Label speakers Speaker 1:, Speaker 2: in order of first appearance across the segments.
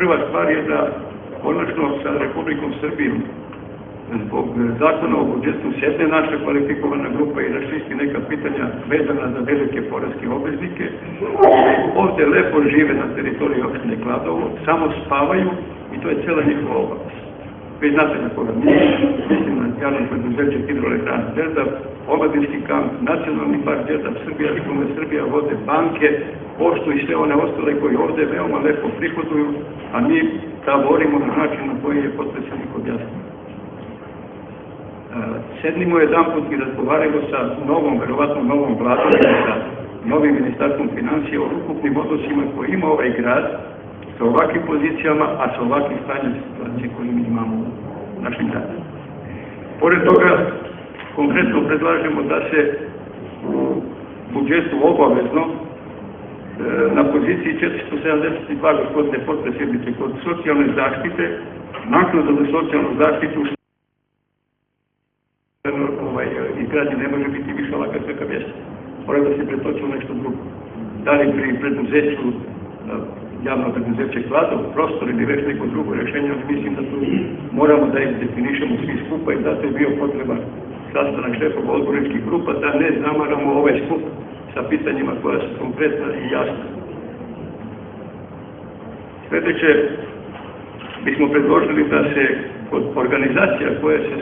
Speaker 1: Prva stvar je da konačno sa Republikom Srbijom zbog zakona o budžetu sjedne naša kvalifikovana grupa i raščisti neka pitanja vezana za velike poreske obveznike. Ovdje lepo žive na teritoriji opštine Kladovo, samo spavaju i to je cela njihova obaveza. Vi znate na koga mislim na javno preduzeće Hidroelektrana Đerdap, omladinski kamp, nacionalni park Đerdap, Srbija, šume Srbija, vode, banke, poštu i sve one ostale koji ovdje veoma lepo prihoduju, a mi tavorimo na način na koji je potpredsjednik objasnio. Sednimo jedanput i razgovaramo sa verovatno novom vladom i sa novim ministarstvom financija o ukupnim odnosima koje ima ovaj grad sa ovakvim pozicijama, a sa ovakvim stanjem situacije koje mi imamo u našim gradima. Pored toga, konkretno predlažemo da se u budžetu obavezno na poziciji 472, gospodine potpredsjedniče, kod socijalne zaštite, naknada za socijalnu zaštitu izgradnje ne može biti više ovakav kakav jeste. Mora da se pretoči u nešto drugo. Da li pri preduzeću, javno preduzeće Kladov, prostor ili već neko drugo rješenje, ali mislim da tu moramo da ih definišemo svi skupa i zato je bio potreban sastanak šefova odborničkih grupa da ne zamaramo ovaj skup sa pitanjima koja su konkretna i jasna. Sljedeće bismo predložili da se kod organizacija koje se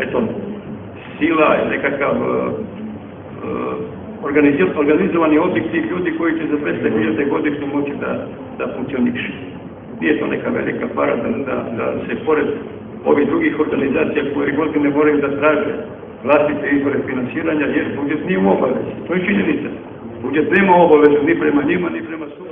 Speaker 1: eto, sila i nekakav organizovani oblik tih ljudi koji će za 200.000 godišnje moći da funkcioniše. Nije to neka velika para da se pored ovih drugih organizacija koje godine moraju da traže vlastite izvore finansiranja, jer budžet nije u obavezi. To je činjenica. Budžet nema obavezu ni prema njima, ni prema sudu.